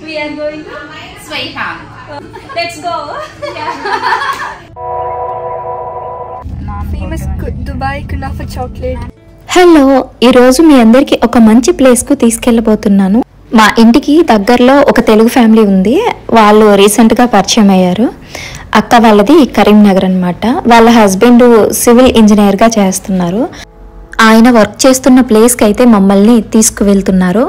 We are going to Swayhan. Let's go. Famous Dubai Kunafa chocolate. Hello, ఈరోజు మీ అందరికి ఒక మంచి ప్లేస్కు తీసుకెళ్ళబోతున్నాను. మా ఇంటికి దగ్గరలో ఒక తెలుగు ఫ్యామిలీ ఉంది. వాళ్ళు రీసెంట్గా పరిచయం అయ్యారు. అక్క వాళ్ళది కరీంనగర్ అనమాట. వాళ్ళ హస్బెండ్ సివిల్ ఇంజనీర్గా చేస్తున్నారు. ఆయన వర్క్ చేస్తున్న ప్లేస్కి అయితే మమ్మల్ని తీసుకువెళ్తున్నారు.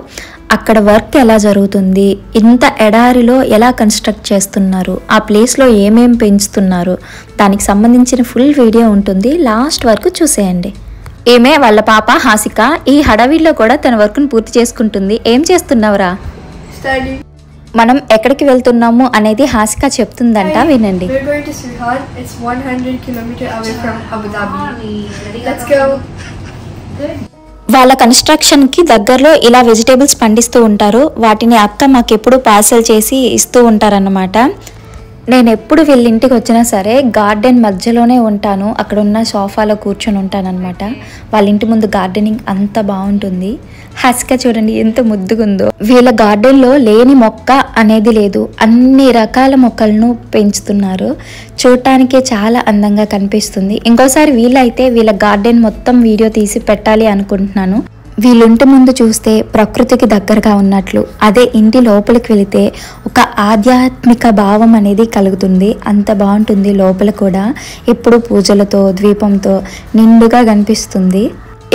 అక్కడ వర్క్ ఎలా జరుగుతుంది, ఇంత ఎడారిలో ఎలా కన్స్ట్రక్ట్ చేస్తున్నారు, ఆ ప్లేస్లో ఏమేం పెంచుతున్నారు, దానికి సంబంధించిన ఫుల్ వీడియో ఉంటుంది. లాస్ట్ వరకు చూసేయండి. ఏమే వాళ్ళ పాప హాసిక ఈ హడావిడిలో కూడా తన వర్క్ను పూర్తి చేసుకుంటుంది. ఏం చేస్తున్నావురా? Study. మనం ఎక్కడికి వెళ్తున్నాము అనేది హాసిక చెప్తుందంట, వినండి. We're going to Swayhan. It's 100 kilometers away from Abu Dhabi. Let's go. వాళ్ళ కన్స్ట్రక్షన్కి దగ్గరలో ఇలా వెజిటేబుల్స్ పండిస్తూ ఉంటారు. వాటిని అక్క మాకెప్పుడు పార్సల్ చేసి ఇస్తూ ఉంటారన్నమాట. నేను ఎప్పుడు వీళ్ళ ఇంటికి వచ్చినా సరే గార్డెన్ మధ్యలోనే ఉంటాను. అక్కడ ఉన్న సోఫాలో కూర్చొని ఉంటానన్నమాట. వాళ్ళ ఇంటి ముందు గార్డెనింగ్ అంత బాగుంటుంది. హాసిక చూడండి ఎంత ముద్దుగుందో. వీళ్ళ గార్డెన్లో లేని మొక్క అనేది లేదు. అన్ని రకాల మొక్కలను పెంచుతున్నారు. చూడటానికే చాలా అందంగా కనిపిస్తుంది. ఇంకోసారి వీళ్ళైతే వీళ్ళ గార్డెన్ మొత్తం వీడియో తీసి పెట్టాలి అనుకుంటున్నాను. వీళ్ళుంటి ముందు చూస్తే ప్రకృతికి దగ్గరగా ఉన్నట్లు, అదే ఇంటి లోపలికి వెళితే ఒక ఆధ్యాత్మిక భావం అనేది కలుగుతుంది. అంత బాగుంటుంది. లోపల కూడా ఎప్పుడు పూజలతో ద్వీపంతో నిండుగా కనిపిస్తుంది.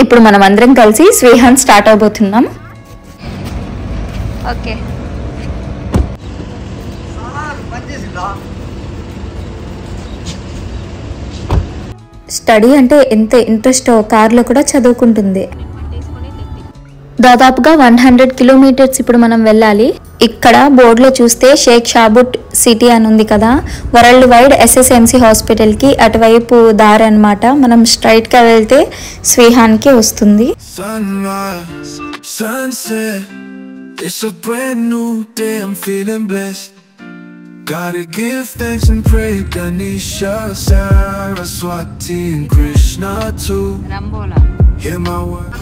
ఇప్పుడు మనం అందరం కలిసి స్వేహాన్ స్టార్ట్ అవబోతున్నాం. Okay. స్టడీ అంటే ఎంత ఇంట్రెస్టో కార్లో కూడా చదువుకుంటుంది. దాదాపుగా 100 కిలోమీటర్స్ ఇప్పుడు మనం వెళ్ళాలి. ఇక్కడ బోర్డులో చూస్తే షేక్ షాబుట్ సిటీ అని ఉంది కదా, వరల్డ్ వైడ్ SSMC హాస్పిటల్కి అటువైపు దారి అనమాట. మనం స్ట్రైట్గా వెళ్తే స్వేహాన్కి వస్తుంది. Sunrise, sunset, it's a brand new day, I'm feeling blessed. Gotta give thanks and pray, Ganesha, Saraswati and Krishna too. Rambola. Hear my word.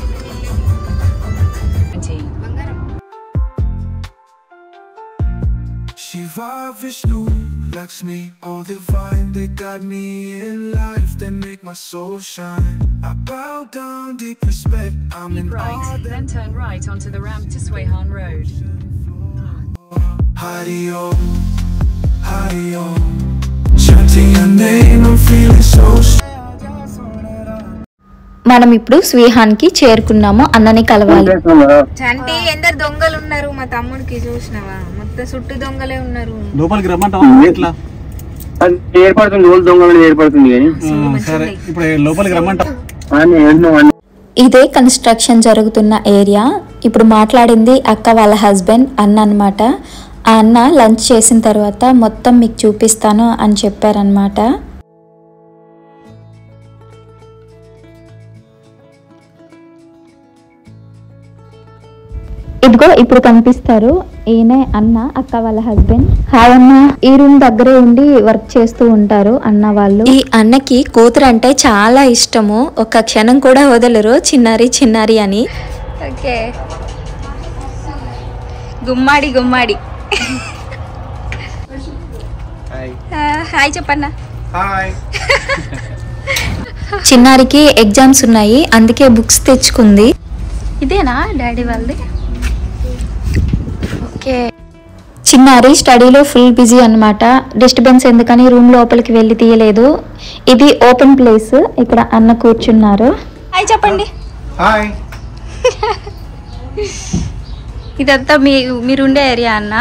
Shiva, Vishnu, Lakshmi, all divine, they guide me in life, they make my soul shine. I bow down, deep respect, I'm in awe. Then turn right onto the ramp to Swayhan Road. Hari Om, Hari Om, chanting your name, I'm feeling so మనం ఇప్పుడు స్వేహాన్కి చేరుకున్నాము. అన్నని కలవాలి. చంటి ఎందరు దొంగలు ఉన్నారు మా తమ్ముడికి చూసినావా? మొత్తం చుట్టూ దొంగలే ఉన్నారు. లోపలికి రమ్మంటావా? ఎట్లా ఏర్పడుతుంది దొంగలు ఏర్పడుతుంది కానీ సరే ఇప్పుడు లోపలికి రమ్మంటావా? ఇదే కన్స్ట్రక్షన్ జరుగుతున్న ఏరియా. ఇప్పుడు మాట్లాడింది అక్క వాళ్ళ హస్బెండ్ అన్న అనమాట. ఆ అన్న లంచ్ చేసిన తర్వాత మొత్తం మీకు చూపిస్తాను అని చెప్పారనమాట. ఇదిగో ఇప్పుడు కనిపిస్తారు. ఈయనే అన్న, అక్క వాళ్ళ హస్బెండ్. హాయ్ అన్న. ఈ రూమ్ దగ్గరే ఉండి వర్క్ చేస్తూ ఉంటారు అన్న వాళ్ళు. ఈ అన్నకి కూతురు అంటే చాలా ఇష్టము. ఒక క్షణం కూడా వదలరు చిన్నారి చిన్నారి అని. ఓకే, గుమ్మాడి గుమ్మాడి. హాయ్ చెప్పన్నా. చిన్నారికి ఎగ్జామ్స్ ఉన్నాయి, అందుకే బుక్స్ తెచ్చుకుంది. ఇదేనా డాడీ వాళ్ళది? ఓకే. చిన్నారి స్టడీలో ఫుల్ బిజీ అనమాట. డిస్టర్బెన్స్ ఎందుకని రూమ్ లోపలికి వెళ్ళి తీయలేదు. ఇది ఓపెన్ ప్లేస్. ఇక్కడ అన్న కూర్చున్నారు. హాయ్ చెప్పండి. హాయ్. ఇదంతా మీరుండే ఏరియా అన్న?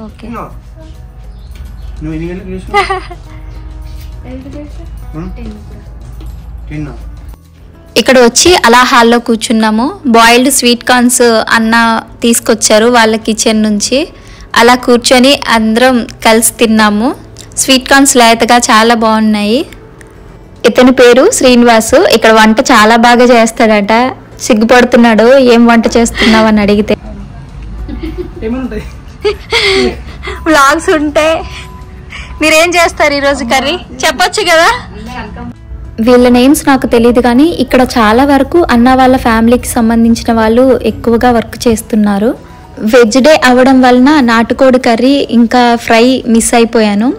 ఓకే. నువ్వు ఎన్ని గంటలకు చూసావు? ఇక్కడ వచ్చి అలా హాల్లో కూర్చున్నాము. బాయిల్డ్ స్వీట్ కార్న్స్ అన్న తీసుకొచ్చారు వాళ్ళ కిచెన్ నుంచి. అలా కూర్చొని అందరం కలిసి తిన్నాము. స్వీట్ కార్న్స్ లేతగా చాలా బాగున్నాయి. ఇతని పేరు శ్రీనివాసు. ఇక్కడ వంట చాలా బాగా చేస్తాడట. సిగ్గుపడుతున్నాడు ఏం వంట చేస్తున్నావు అని అడిగితే. వ్లాగ్స్ ఉంటే మీరేం చేస్తారు ఈ రోజు కర్రీ చెప్పొచ్చు కదా? వీళ్ళ నేమ్స్ నాకు తెలియదు కానీ ఇక్కడ చాలా వరకు అన్న వాళ్ళ ఫ్యామిలీకి సంబంధించిన వాళ్ళు ఎక్కువగా వర్క్ చేస్తున్నారు. వెజ్ డే అవ్వడం వలన నాటుకోడి కర్రీ ఇంకా ఫ్రై మిస్ అయిపోయాను.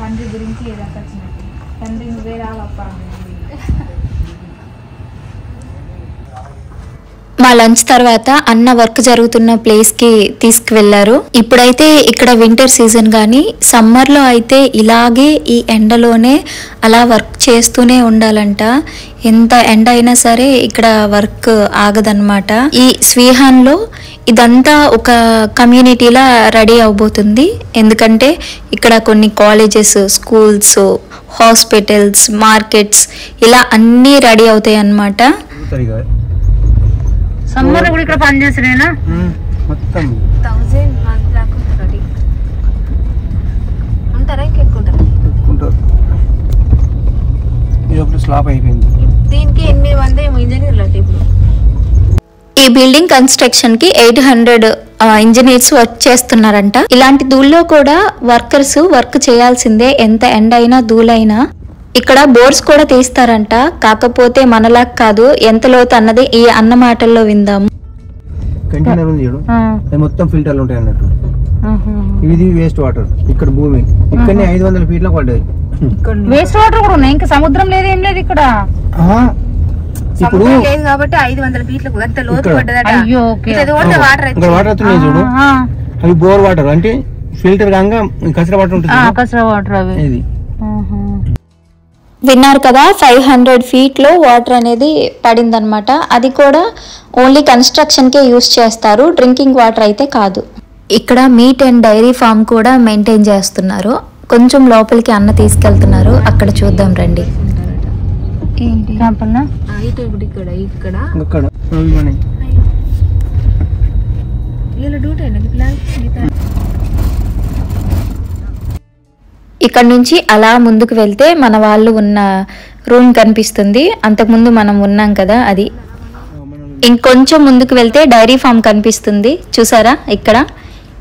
తండ్రి గురించి తండ్రి నువ్వే రావప్ప. మా లంచ్ తర్వాత అన్న వర్క్ జరుగుతున్న ప్లేస్కి తీసుకువెళ్లారు. ఇప్పుడైతే ఇక్కడ వింటర్ సీజన్ కానీ సమ్మర్లో అయితే ఇలాగే ఈ ఎండలోనే అలా వర్క్ చేస్తూనే ఉండాలంట. ఎంత ఎండ అయినా సరే ఇక్కడ వర్క్ ఆగదన్నమాట. ఈ స్వీహాన్లో ఇదంతా ఒక కమ్యూనిటీలా రెడీ అవబోతుంది. ఎందుకంటే ఇక్కడ కొన్ని కాలేజెస్, స్కూల్స్, హాస్పిటల్స్, మార్కెట్స్ ఇలా అన్నీ రెడీ అవుతాయి అన్నమాట. సమ్మర్ కూడా ఇక్కడ పని చేసినా మొత్తం 1000 మంది దాకా ఉంటారా? ఇంకెక్కుంటారా? ఇది ఒకటి స్లాప్ అయిపోయింది. దీనికి 8 మంది ఇంజనీర్లు అంటే ఇప్పుడు ఈ బిల్డింగ్ కన్స్ట్రక్షన్ కి 800 ఇంజనీర్స్ వర్క్ చేస్తున్నారంట. ఇలాంటి ధూళ్ళలో కూడా వర్కర్స్ వర్క్ చేయాల్సిందే, ఎంత ఎండ అయినా ధూళైనా. ఇక్కడ బోర్స్ కూడా తీస్తారంట. కాకపోతే మనలా కాదు, ఎంత లోతు అన్నది ఈ అన్న మాటల్లో విందాము. కంటైనర్ ఉంది చూడు, అది మొత్తం ఫిల్టర్లు ఉంటాయి అన్నట్టు. ఇది వేస్ట్ వాటర్. ఇక్కడ భూమి ఇక్కడనే 500 ఫీట్ల పడ్డది. వేస్ట్ వాటర్ కూడా ఉన్నాయి. ఇంకా సముద్రం లేదు, ఏం లేదు ఇక్కడ. ఇప్పుడు లేదు కాబట్టి 500 ఫీట్లకు అంత లోతు పడ్డదట. ఇక్కడ వాటర్ వస్తున్నాయి చూడు, అవి బోర్ వాటర్. అంటే ఫిల్టర్ కాగా కచరా వాటర్ ఉంటుంది. కసరా వాటర్ అవి. ఇది విన్నారు కదా, 500 ఫీట్లో వాటర్ అనేది పడిందనమాట. అది కూడా ఓన్లీ కన్స్ట్రక్షన్కే యూస్ చేస్తారు, డ్రింకింగ్ వాటర్ అయితే కాదు. ఇక్కడ మీట్ అండ్ డైరీ ఫామ్ కూడా మెయింటైన్ చేస్తున్నారు. కొంచెం లోపలికి అన్న తీసుకెళ్తున్నారు, అక్కడ చూద్దాం రండి. ఇక్కడ నుంచి అలా ముందుకు వెళ్తే మన వాళ్ళు ఉన్న రూమ్ కనిపిస్తుంది. అంతకుముందు మనం ఉన్నాం కదా అది. ఇంకొంచెం ముందుకు వెళ్తే డైరీ ఫామ్ కనిపిస్తుంది, చూసారా? ఇక్కడ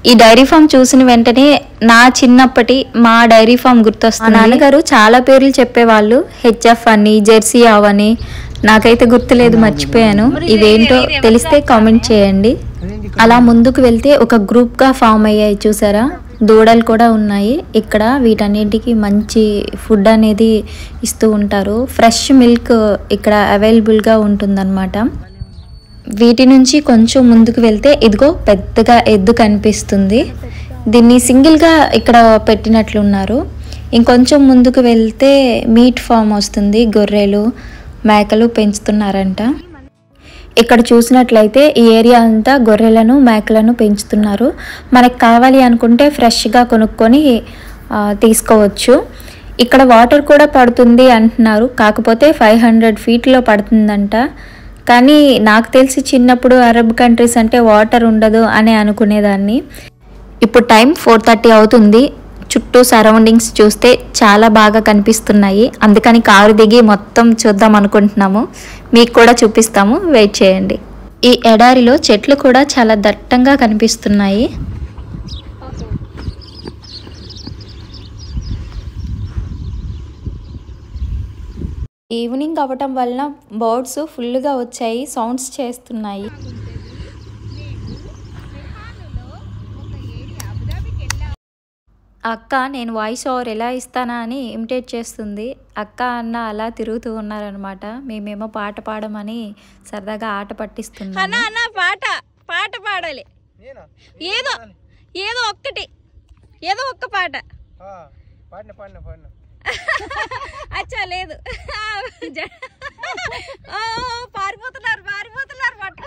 ఈ డైరీ ఫామ్ చూసిన వెంటనే నా చిన్నప్పటి మా డైరీ ఫామ్ గుర్తొస్తుంది. నాన్నగారు చాలా పేర్లు చెప్పేవాళ్ళు, హెచ్ఎఫ్ అని, జెర్సీ ఆవ్ అని. నాకైతే గుర్తులేదు, మర్చిపోయాను. ఇవేంటో తెలిస్తే కామెంట్ చేయండి. అలా ముందుకు వెళ్తే ఒక గ్రూప్గా ఫామ్ అయ్యాయి, చూసారా? దూడలు కూడా ఉన్నాయి ఇక్కడ. వీటన్నిటికీ మంచి ఫుడ్ అనేది ఇస్తూ ఉంటారు. ఫ్రెష్ మిల్క్ ఇక్కడ అవైలబుల్గా ఉంటుందన్నమాట. వీటి నుంచి కొంచెం ముందుకు వెళ్తే ఇదిగో పెద్దగా ఎద్దు కనిపిస్తుంది. దీన్ని సింగిల్గా ఇక్కడ పెట్టినట్లున్నారు. ఇంకొంచెం ముందుకు వెళ్తే మీట్ ఫామ్ వస్తుంది, గొర్రెలు, మేకలు పెంచుతున్నారంట. ఇక్కడ చూసినట్లయితే ఈ ఏరియా అంతా గొర్రెలను, మేకలను పెంచుతున్నారు. మనకు కావాలి అనుకుంటే ఫ్రెష్గా కొనుక్కొని తీసుకోవచ్చు. ఇక్కడ వాటర్ కూడా పడుతుంది అంటున్నారు, కాకపోతే 500 ఫీట్లో పడుతుందంట. కానీ నాకు తెలిసి చిన్నప్పుడు అరబ్ కంట్రీస్ అంటే వాటర్ ఉండదు అని అనుకునేదాన్ని. ఇప్పుడు టైం 4:30 అవుతుంది. చుట్టూ సరౌండింగ్స్ చూస్తే చాలా బాగా కనిపిస్తున్నాయి. అందుకని కారు దిగి మొత్తం చూద్దాం అనుకుంటున్నాము. మీకు కూడా చూపిస్తాము, వెయిట్ చేయండి. ఈ ఎడారిలో చెట్లు కూడా చాలా దట్టంగా కనిపిస్తున్నాయి. ఈవినింగ్ అవ్వటం వలన బర్డ్స్ ఫుల్గా వచ్చాయి, సౌండ్స్ చేస్తున్నాయి. అక్క నేను వాయిస్ ఓవర్ ఎలా ఇస్తానా అని ఇమిటేట్ చేస్తుంది. అక్క అన్న అలా తిరుగుతూ ఉన్నారనమాట. మేమేమో పాట పాడమని సరదాగా ఆట పట్టిస్తున్నాం. అన్న పాట పాడాలి, ఏదో ఏదో ఒక్కటి, ఏదో ఒక్క పాట. అచ్చా లేదు, పారిపోతున్నారు పట్టు.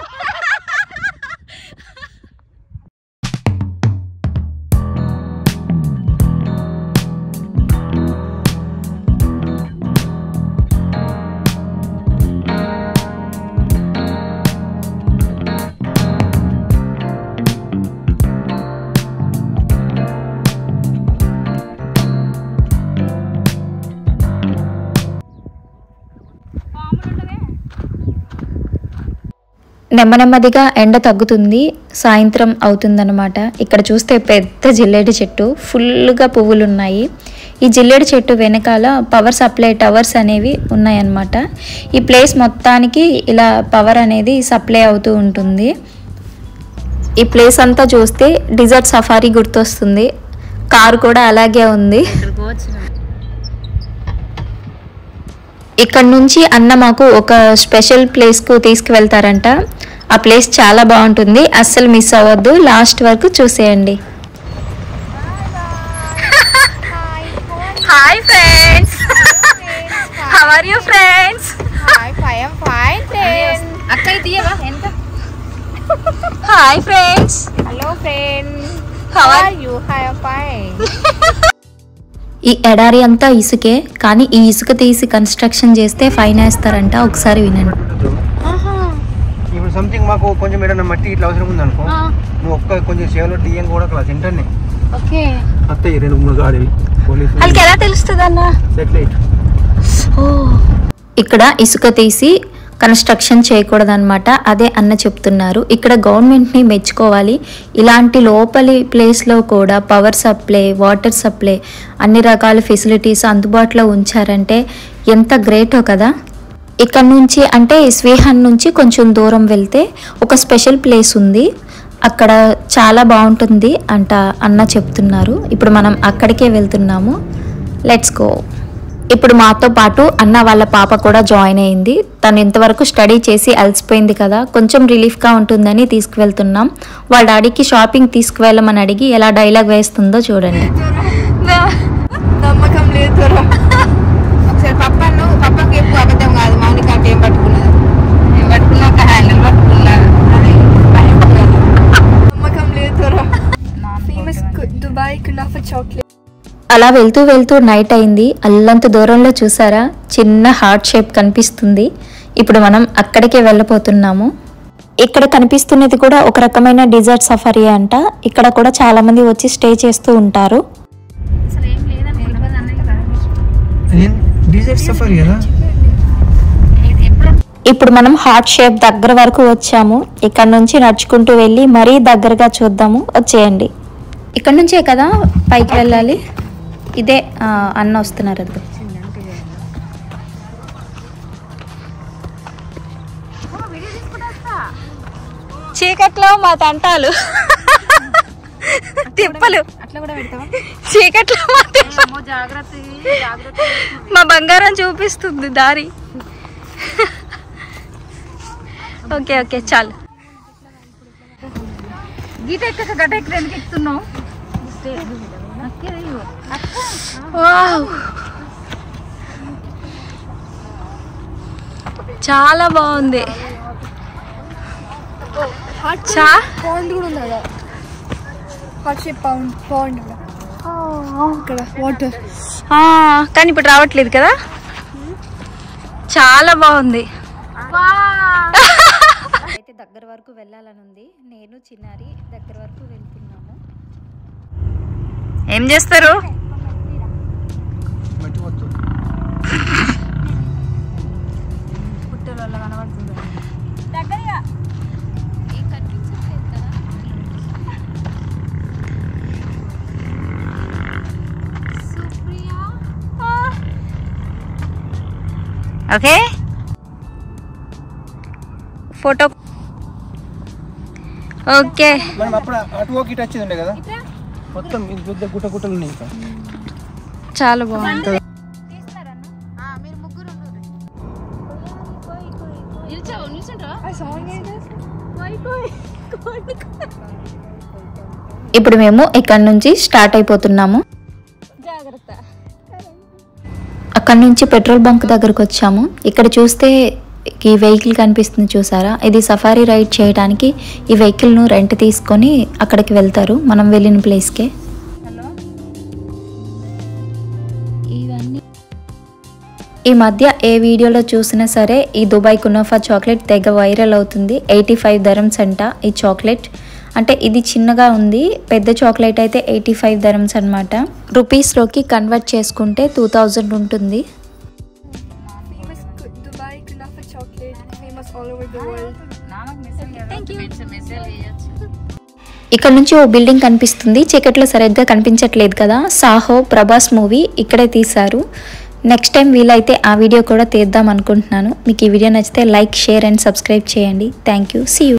నెమ్మదిగా ఎండ తగ్గుతుంది, సాయంత్రం అవుతుందన్నమాట. ఇక్కడ చూస్తే పెద్ద జిల్లేడు చెట్టు, ఫుల్గా పువ్వులు ఉన్నాయి. ఈ జిల్లేడు చెట్టు వెనకాల పవర్ సప్లై టవర్స్ అనేవి ఉన్నాయన్నమాట. ఈ ప్లేస్ మొత్తానికి ఇలా పవర్ అనేది సప్లై అవుతూ ఉంటుంది. ఈ ప్లేస్ అంతా చూస్తే డిజర్ట్ సఫారీ గుర్తొస్తుంది. కారు కూడా అలాగే ఉంది. ఇక్కడ నుంచి అన్న మాకు ఒక స్పెషల్ ప్లేస్కు తీసుకువెళ్తారంట. ఆ ప్లేస్ చాలా బాగుంటుంది, అస్సలు మిస్ అవ్వద్దు, లాస్ట్ వరకు చూసేయండి. Hi friends, how are you friends? అక్క తీయవా ఎంత? Hi friends. Hello friends, how are you? Fine. ఈ ఎడారి అంతా ఇసుకే, కానీ ఈ ఇసుక తీసి కన్స్ట్రక్షన్ చేస్తే ఫైన్ వేస్తారంట. ఒకసారి వినండి. ఇప్పుడు సంథింగ్ మాకు కొంచెం ఏదైనా మట్టి ఇట్లా అవసరం ఉందనుకో, నువ్వు ఒక్క కొంచెం సేవలో టీఎన్ కూడా క్లాస్ ఇంటర్నే ఓకే అత్తయ్య 2-3 గాడీలు పోలీసు వాళ్ళకి ఎలా తెలుస్తుంది అన్న? సెటిలైట్. ఇక్కడ ఇసుక తీసి కన్స్ట్రక్షన్ చేయకూడదన్నమాట, అదే అన్న చెప్తున్నారు. ఇక్కడ గవర్నమెంట్ని మెచ్చుకోవాలి. ఇలాంటి లోపలి ప్లేస్లో కూడా పవర్ సప్లై, వాటర్ సప్లై, అన్ని రకాల ఫెసిలిటీస్ అందుబాటులో ఉంచారంటే ఎంత గ్రేటో కదా. ఇక్కడ నుంచి అంటే స్వేహాన్ నుంచి కొంచెం దూరం వెళ్తే ఒక స్పెషల్ ప్లేస్ ఉంది, అక్కడ చాలా బాగుంటుంది అంట అన్న చెప్తున్నారు. ఇప్పుడు మనం అక్కడికే వెళ్తున్నాము. Let's go. ఇప్పుడు మాతో పాటు అన్న వాళ్ళ పాప కూడా జాయిన్ అయింది. తను ఇంతవరకు స్టడీ చేసి అలసిపోయింది కదా, కొంచెం రిలీఫ్గా ఉంటుందని తీసుకువెళ్తున్నాం. వాళ్ళ డాడీకి షాపింగ్ తీసుకువెళ్ళమని అడిగి ఎలా డైలాగ్ వేస్తుందో చూడండి. నమ్మకం లేదు. ఒకసారి పప్పకి ఎప్పుడు అబద్ధం కాదు, మౌనిక అంటే ఏం పట్టుకున్నది, ఏం పట్టుకున్నా ఒక హ్యాండిల్ పట్టుకున్నా, నమ్మకం లేదు. Famous Dubai kunafa chocolate. అలా వెళ్తూ వెళ్తూ నైట్ అయింది. అల్లంత దూరంలో చూసారా చిన్న హార్ట్ షేప్ కనిపిస్తుంది. ఇప్పుడు మనం అక్కడికే వెళ్ళిపోతున్నాము. ఇక్కడ కనిపిస్తున్నది కూడా ఒక రకమైన డిజర్ట్ సఫారీ అంట. ఇక్కడ కూడా చాలా మంది వచ్చి స్టే చేస్తూ ఉంటారు. ఇప్పుడు మనం హార్ట్ షేప్ దగ్గర వరకు వచ్చాము. ఇక్కడ నుంచి నడుచుకుంటూ వెళ్ళి మరీ దగ్గరగా చూద్దాము, వచ్చేయండి. ఇక్కడ నుంచే కదా పైకి వెళ్ళాలి. ఇదే అన్న వస్తున్నారు. అది చీకట్లో మా తంటాలు తిప్పలు, చీకట్లో మా బంగారం చూపిస్తుంది దారి. ఓకే ఓకే చాలు. గీత ఎక్క గడ్డ ఎక్కడ ఎందుకు ఎక్కుతున్నావు? చాలా బాగుంది. పాండ్ కూడా ఉంది కదా, హార్ట్ షేప్ పాండ్ ఇక్కడ వాటర్. కానీ ఇప్పుడు రావట్లేదు కదా. చాలా బాగుంది. అయితే దగ్గర వరకు వెళ్ళాలని ఉంది. నేను చిన్నారి దగ్గర వరకు వెళ్తున్నాము. ఏం చేస్తారు? Okay photo. ఓకే మనం అప్పుడు అటు ఇటు వచ్చేది ఉండే కదా, మొత్తం పెద్ద గుట్టలు ఉన్నాయి. ఇంకా చాలా బాగుంది. ఇప్పుడు మేము ఇక్కడ నుంచి స్టార్ట్ అయిపోతున్నాము. అక్కడ నుంచి పెట్రోల్ బంక్ దగ్గరకు వచ్చాము. ఇక్కడ చూస్తే ఈ వెహికల్ కనిపిస్తుంది చూసారా, ఇది సఫారీ రైడ్ చేయడానికి ఈ వెహికల్ను రెంట్ తీసుకొని అక్కడికి వెళ్తారు, మనం వెళ్ళిన ప్లేస్కే. ఈ మధ్య ఏ వీడియోలో చూసినా సరే ఈ దుబాయ్ కునాఫా చాక్లెట్ తెగ వైరల్ అవుతుంది. 85 dirhams అంట ఈ చాక్లెట్. అంటే ఇది చిన్నగా ఉంది, పెద్ద చాక్లెట్ అయితే 85 dirhams అనమాట. రూపీస్లోకి కన్వర్ట్ చేసుకుంటే 2000 ఉంటుంది. Famous Dubai Kunafa chocolate, famous all over the world. ఇక్కడ నుంచి ఓ బిల్డింగ్ కనిపిస్తుంది, చీకట్లో సరిగ్గా కనిపించట్లేదు కదా. సాహో ప్రభాస్ మూవీ ఇక్కడే తీశారు. నెక్స్ట్ టైం వీలైతే ఆ వీడియో కూడా తీద్దాం అనుకుంటున్నాను. మీకు ఈ వీడియో నచ్చితే లైక్, షేర్ అండ్ సబ్స్క్రైబ్ చేయండి. Thank you. See you.